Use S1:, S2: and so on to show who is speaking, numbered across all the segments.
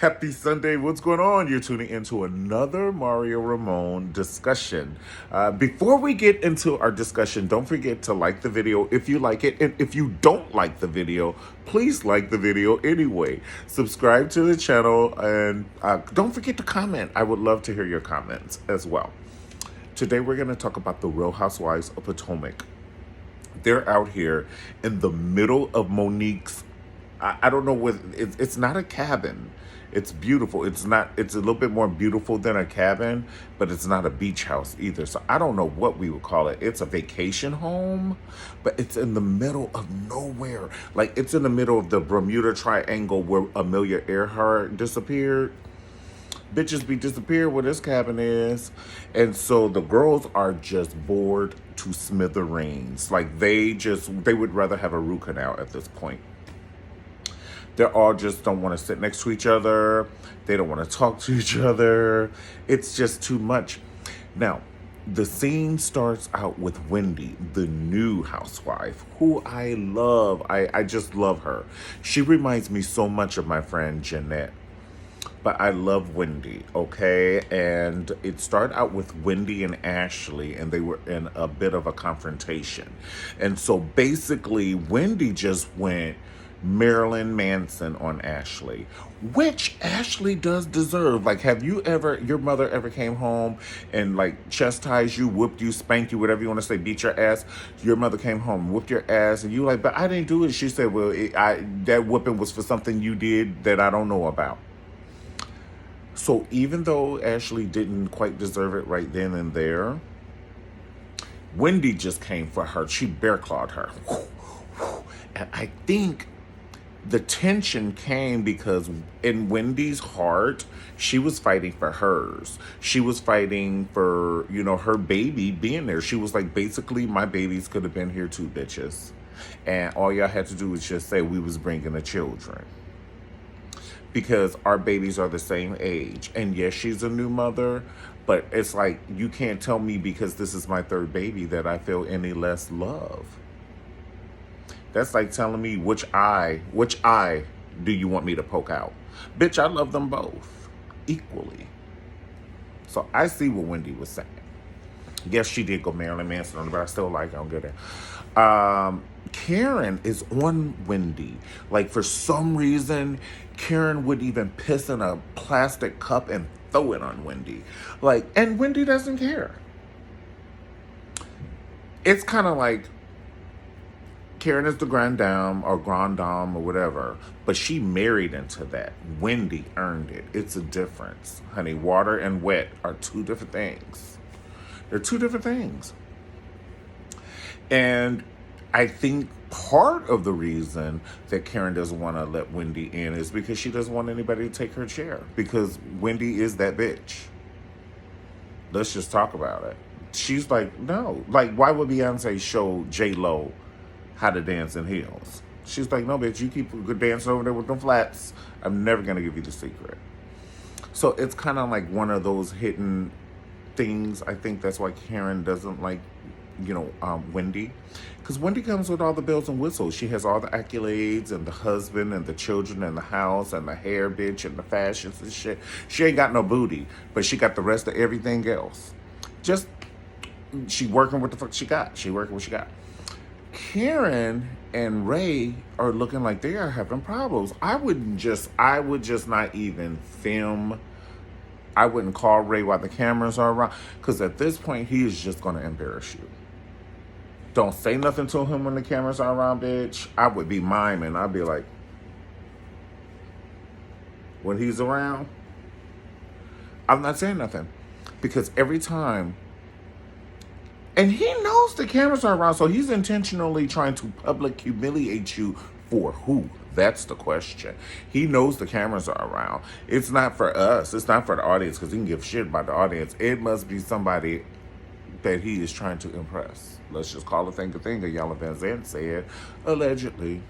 S1: Happy Sunday. What's going on? You're tuning into another Mario Ramon discussion. Before we get into our discussion, don't forget to like the video if you like it. And if you don't like the video, please like the video anyway. Subscribe to the channel and don't forget to comment. I would love to hear your comments as well. Today we're going to talk about the Real Housewives of Potomac. They're out here in the middle of Monique's, I don't know what, it's not a cabin. It's beautiful. It's a little bit more beautiful than a cabin, but it's not a beach house either. So I don't know what we would call it. It's a vacation home, but it's in the middle of nowhere. Like it's in the middle of the Bermuda Triangle where Amelia Earhart disappeared. Bitches be disappeared where this cabin is. And so the girls are just bored to smithereens. Like they would rather have a root canal at this point. They all just don't want to sit next to each other. They don't want to talk to each other. It's just too much. Now, the scene starts out with Wendy, the new housewife, who I love. I just love her. She reminds me so much of my friend Jeanette. But I love Wendy, okay? And it started out with Wendy and Ashley, and they were in a bit of a confrontation. And so basically, Wendy just went Marilyn Manson on Ashley, which Ashley does deserve. Like, your mother ever came home and like chastised you, whooped you, spanked you, whatever you want to say, beat your ass? Your mother came home, whooped your ass, and you like, but I didn't do it. She said, well, that whooping was for something you did that I don't know about. So even though Ashley didn't quite deserve it right then and there, Wendy just came for her. She bear clawed her. And I think the tension came because in Wendy's heart, she was fighting for hers. She was fighting for, her baby being there. She was like, basically, my babies could have been here too, bitches. And all y'all had to do was just say we was bringing the children. Because our babies are the same age. And yes, she's a new mother, but it's like, you can't tell me because this is my third baby that I feel any less love. That's like telling me which eye do you want me to poke out? Bitch, I love them both equally. So I see what Wendy was saying. Yes, she did go Marilyn Manson on her, but I still like her. I'm good at Karen is on Wendy. Like, for some reason, Karen would even piss in a plastic cup and throw it on Wendy. Like, and Wendy doesn't care. It's kind of like Karen is the grand dame or whatever, but she married into that. Wendy earned it. It's a difference. Honey, water and wet are two different things. They're two different things. And I think part of the reason that Karen doesn't want to let Wendy in is because she doesn't want anybody to take her chair. Because Wendy is that bitch. Let's just talk about it. She's like, no. Like, why would Beyonce show J-Lo how to dance in heels? She's like, no, bitch, you keep dancing over there with them flats. I'm never going to give you the secret. So it's kind of like one of those hidden things. I think that's why Karen doesn't like, Wendy. Because Wendy comes with all the bells and whistles. She has all the accolades and the husband and the children and the house and the hair bitch and the fashions and shit. She ain't got no booty, but she got the rest of everything else. Just, she working with the fuck she got. She working what she got. Karen and Ray are looking like they are having problems. I would just not even film. I wouldn't call Ray while the cameras are around. Because at this point, he is just going to embarrass you. Don't say nothing to him when the cameras are around, bitch. I would be miming. I'd be like, when he's around, I'm not saying nothing. Because every time, and he knows the cameras are around, so he's intentionally trying to public humiliate you for who? That's the question. He knows the cameras are around. It's not for us. It's not for the audience, because he can give shit about the audience. It must be somebody that he is trying to impress. Let's just call a thing a thing. Yala Van Zandt said, allegedly.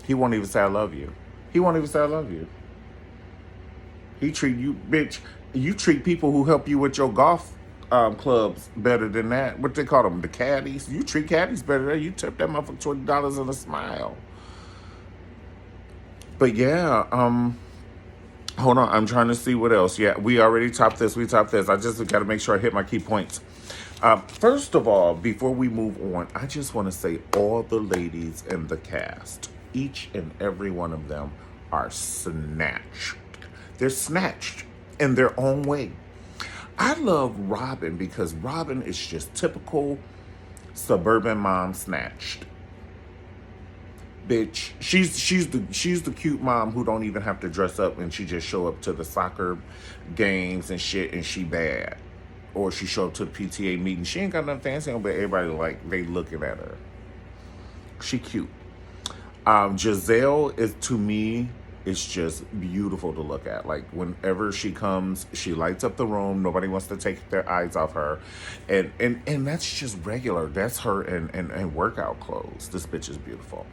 S1: He won't even say I love you. He won't even say I love you. He treat you, bitch. You treat people who help you with your golf clubs better than that. What they call them, the caddies. You treat caddies better than that. You tip that motherfucker $20 and a smile. But yeah, hold on. I'm trying to see what else. Yeah, we already topped this. We topped this. I just got to make sure I hit my key points. First of all, before we move on, I just want to say all the ladies in the cast, each and every one of them are snatched. They're snatched in their own way. I love Robin because Robin is just typical suburban mom snatched. Bitch, she's the cute mom who don't even have to dress up and she just show up to the soccer games and shit and she bad. Or she show up to the PTA meeting. She ain't got nothing fancy on, but everybody like they looking at her. She cute. Giselle is to me, it's just beautiful to look at. Like whenever she comes, she lights up the room. Nobody wants to take their eyes off her, and that's just regular. That's her in workout clothes. This bitch is beautiful.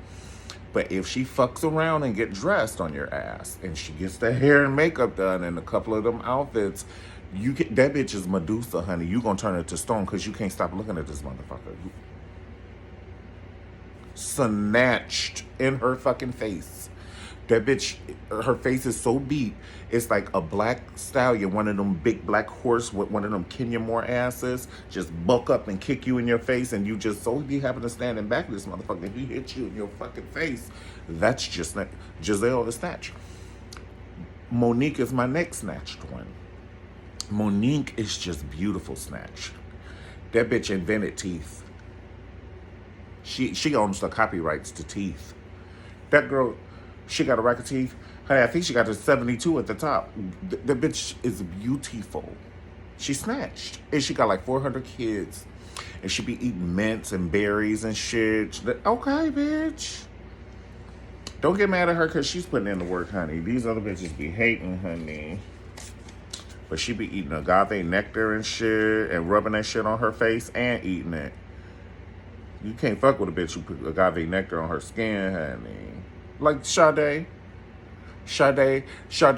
S1: But if she fucks around and get dressed on your ass, and she gets the hair and makeup done, and a couple of them outfits, that bitch is Medusa, honey. You gonna turn it to stone because you can't stop looking at this motherfucker. Snatched in her fucking face. That bitch, her face is so beat. It's like a black stallion, one of them big black horse with one of them Kenya Moore asses, just bulk up and kick you in your face, and you just so be having to stand in back of this motherfucker. If he hits you in your fucking face, that's just not. Giselle is snatched. Monique is my next snatched one. Monique is just beautiful snatched. That bitch invented teeth. She owns the copyrights to teeth. That girl, she got a rack of teeth. Honey, I think she got a 72 at the top. The bitch is beautiful. She snatched. And she got like 400 kids. And she be eating mints and berries and shit. Okay, bitch. Don't get mad at her because she's putting in the work, honey. These other bitches be hating, honey. But she be eating agave nectar and shit and rubbing that shit on her face and eating it. You can't fuck with a bitch who put agave nectar on her skin, honey. Like Sade. Sade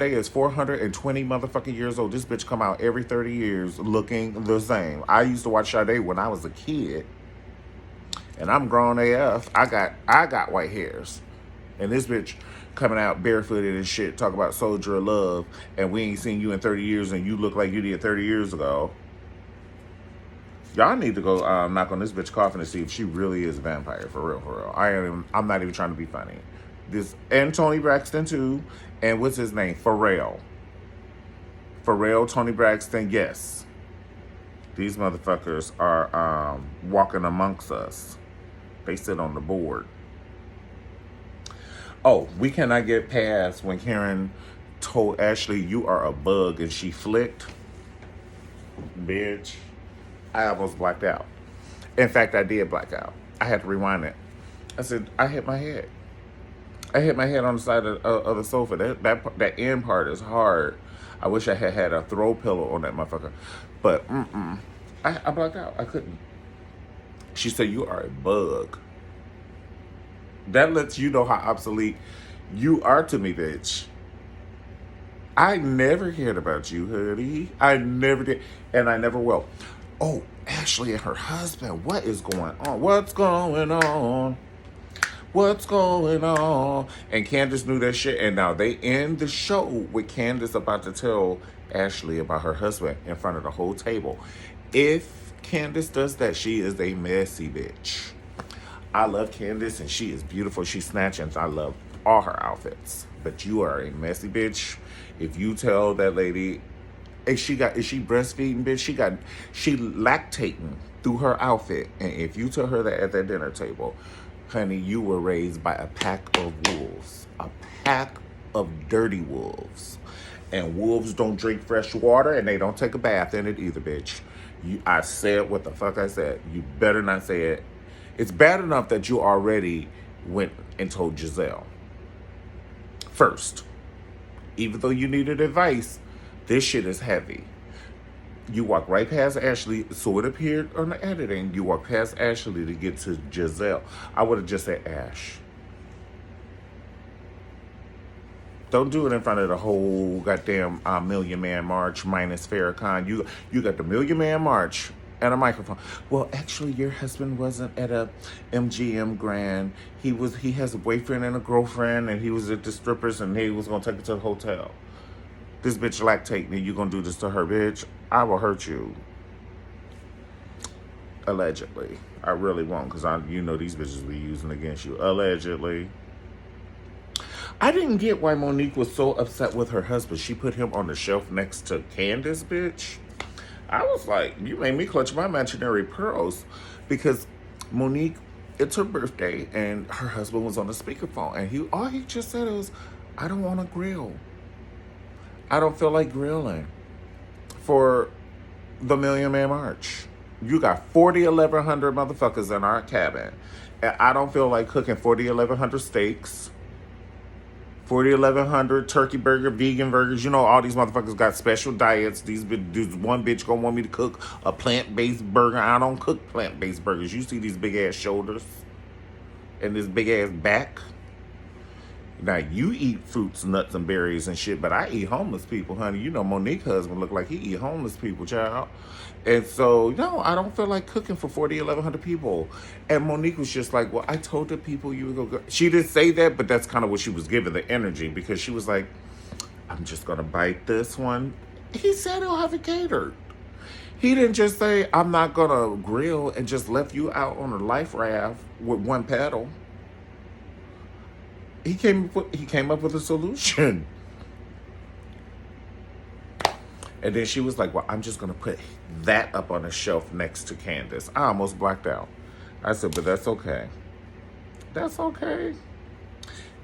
S1: is 420 motherfucking years old. This bitch come out every 30 years looking the same. I used to watch Sade when I was a kid. And I'm grown AF. I got white hairs. And this bitch coming out barefooted and shit, talk about soldier of love, and we ain't seen you in 30 years and you look like you did 30 years ago. Y'all need to go knock on this bitch coffin to see if she really is a vampire, for real, for real. I'm not even trying to be funny. This, and Tony Braxton too, and what's his name? Pharrell, Tony Braxton, yes. These motherfuckers are walking amongst us. They sit on the board. Oh, we cannot get past when Karen told Ashley, "You are a bug," and she flicked. Bitch, I almost blacked out. In fact, I did black out. I had to rewind it. I said, I hit my head. I hit my head on the side of the sofa. That end part is hard. I wish I had a throw pillow on that motherfucker. But, I blacked out. I couldn't. She said, "You are a bug." That lets you know how obsolete you are to me, bitch. I never cared about you, honey. I never did. And I never will. Oh, Ashley and her husband. What is going on? What's going on? What's going on? And Candace knew that shit. And now they end the show with Candace about to tell Ashley about her husband in front of the whole table. If Candace does that, she is a messy bitch. I love Candace and she is beautiful. She's snatching. I love all her outfits. But you are a messy bitch. If you tell that lady, is she breastfeeding, bitch? She lactating through her outfit. And if you tell her that at that dinner table, honey, you were raised by a pack of wolves. A pack of dirty wolves. And wolves don't drink fresh water and they don't take a bath in it either, bitch. I said what the fuck I said. You better not say it. It's bad enough that you already went and told Giselle. First, even though you needed advice, this shit is heavy. You walk right past Ashley, so it appeared on the editing, you walk past Ashley to get to Giselle. I would have just said Ash. Don't do it in front of the whole goddamn Million Man March minus Farrakhan. You got the Million Man March and a microphone. Well, actually, your husband wasn't at a MGM Grand. He has a boyfriend and a girlfriend, and he was at the strippers, and he was gonna take her to the hotel. This bitch lactating, and you gonna do this to her, bitch? I will hurt you. Allegedly, I really won't, because these bitches be using against you. Allegedly. I didn't get why Monique was so upset with her husband. She put him on the shelf next to Candace, bitch. I was like, you made me clutch my imaginary pearls, because Monique, it's her birthday, and her husband was on the speakerphone, and all he just said was, I don't want to grill. I don't feel like grilling for the Million Man March. You got 1,100 motherfuckers in our cabin, and I don't feel like cooking 1,100 steaks, 1,100 turkey burger, vegan burgers. All these motherfuckers got special diets. This one bitch gonna want me to cook a plant-based burger. I don't cook plant-based burgers. You see these big-ass shoulders and this big-ass back? Now, you eat fruits, nuts, and berries and shit, but I eat homeless people, honey. Monique's husband look like he eat homeless people, child. And so, no, I don't feel like cooking for 1,100 people. And Monique was just like, well, I told the people you would go. She didn't say that, but that's kind of what she was giving the energy, because she was like, I'm just going to bite this one. He said he'll have it catered. He didn't just say, I'm not going to grill, and just left you out on a life raft with one paddle. He came up with a solution. And then she was like, well, I'm just going to put that up on a shelf next to Candace. I almost blacked out. I said, but that's okay. That's okay.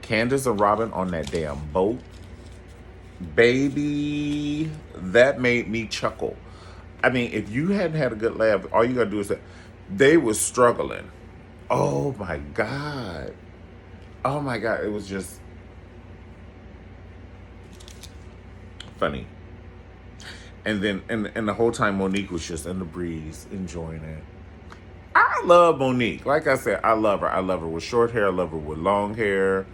S1: Candace and Robin on that damn boat. Baby, that made me chuckle. I mean, if you hadn't had a good laugh, all you got to do is say, they were struggling. Oh, my God. Oh, my God. It was just funny. And then, and the whole time, Monique was just in the breeze, enjoying it. I love Monique. Like I said, I love her. I love her with short hair. I love her with long hair.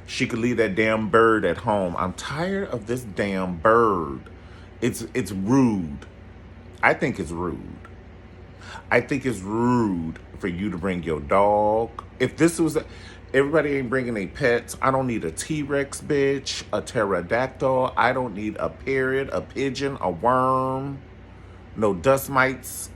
S1: She could leave that damn bird at home. I'm tired of this damn bird. It's rude. I think it's rude. I think it's rude for you to bring your dog. If this was... Everybody ain't bringing their pets. I don't need a T-Rex, bitch, a pterodactyl. I don't need a parrot, a pigeon, a worm, no dust mites.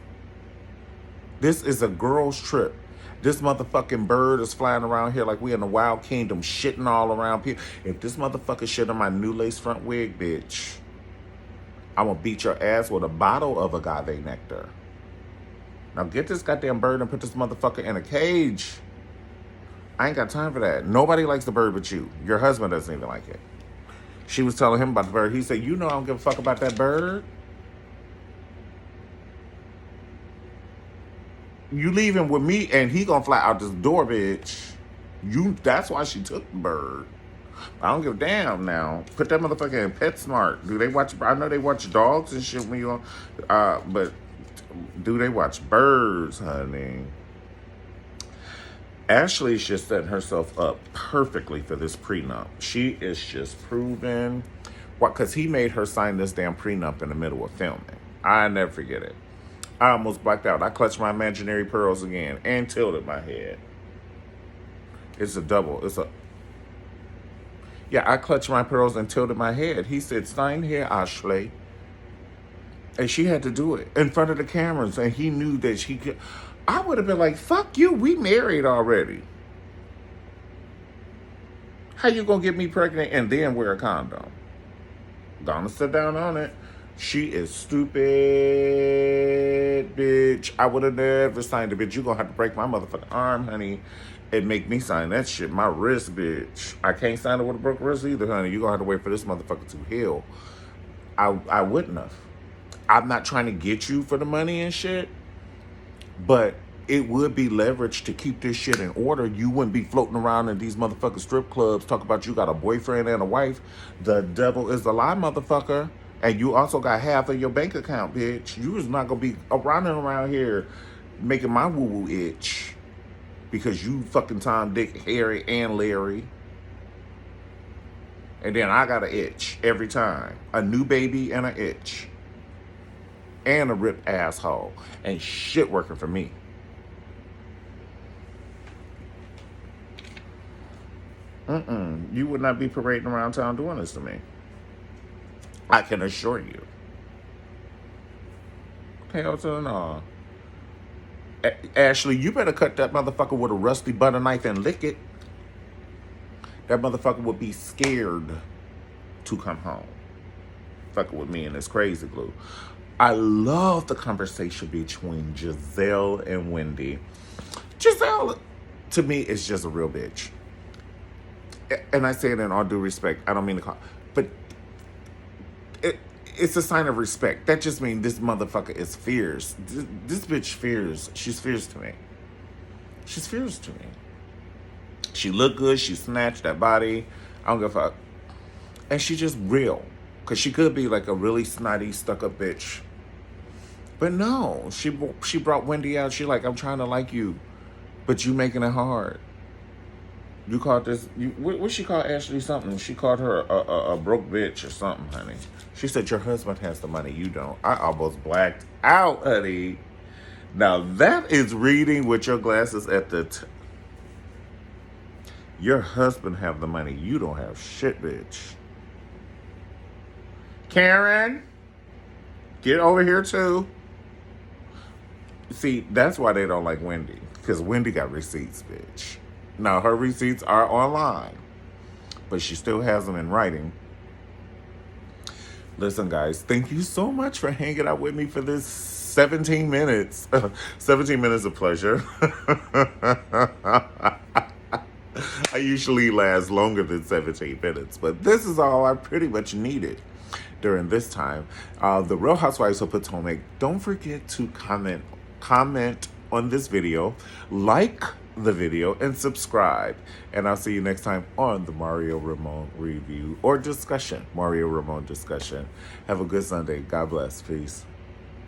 S1: This is a girl's trip. This motherfucking bird is flying around here like we in the wild kingdom, shitting all around people. If this motherfucker shit on my new lace front wig, bitch, I'm gonna beat your ass with a bottle of agave nectar. Now get this goddamn bird and put this motherfucker in a cage. I ain't got time for that. Nobody likes the bird but you. Your husband doesn't even like it. She was telling him about the bird. He said, I don't give a fuck about that bird. You leaving with me and he gonna fly out this door, bitch. That's why she took the bird. I don't give a damn now. Put that motherfucker in PetSmart. Do they watch? I know they watch dogs and shit when you on, but do they watch birds, honey? Ashley's just setting herself up perfectly for this prenup. She is just proving what, because he made her sign this damn prenup in the middle of filming. I never forget it. I almost blacked out. I clutched my imaginary pearls again and tilted my head. It's a double. I clutched my pearls and tilted my head. He said, sign here, Ashley. And she had to do it in front of the cameras, and he knew that she could. I would have been like, fuck you, we married already. How you gonna get me pregnant and then wear a condom? Gonna sit down on it. She is stupid, bitch. I would have never signed it, bitch. You gonna have to break my motherfucking arm, honey, and make me sign that shit. My wrist, bitch. I can't sign it with a broke wrist either, honey. You gonna have to wait for this motherfucker to heal. I wouldn't have. I'm not trying to get you for the money and shit, but it would be leverage to keep this shit in order. You wouldn't be floating around in these motherfucking strip clubs talk about you got a boyfriend and a wife. The devil is a lie, motherfucker. And you also got half of your bank account, bitch. You is not going to be running around here making my woo-woo itch because you fucking Tom, Dick, Harry, and Larry. And then I got an itch every time. A new baby and an itch. and a ripped asshole. Ain't shit working for me. You would not be parading around town doing this to me. I can assure you. Hell to no. Ashley, you better cut that motherfucker with a rusty butter knife and lick it. That motherfucker would be scared to come home. Fucking with me and this crazy glue. I love the conversation between Giselle and Wendy. Giselle, to me, is just a real bitch. And I say it in all due respect. I don't mean to call, but it's a sign of respect. That just means this motherfucker is fierce. This bitch fierce. She's fierce to me. She's fierce to me. She look good. She snatched that body. I don't give a fuck. And she just real. Because she could be like a really snotty, stuck-up bitch. But no. She brought Wendy out. She like, I'm trying to like you. But you making it hard. You called this... what she called Ashley something? She called her a broke bitch or something, honey. She said, your husband has the money. You don't. I almost blacked out, honey. Now, that is reading with your glasses at the... Your husband have the money. You don't have shit, bitch. Karen, get over here, too. See, that's why they don't like Wendy. Because Wendy got receipts, bitch. Now, her receipts are online. But she still has them in writing. Listen, guys, thank you so much for hanging out with me for this 17 minutes. 17 minutes of pleasure. I usually last longer than 17 minutes, but this is all I pretty much needed during this time. The Real Housewives of Potomac, don't forget to comment on this video, like the video, and subscribe. And I'll see you next time on the Mario Ramon review or discussion. Mario Ramon discussion. Have a good Sunday. God bless. Peace.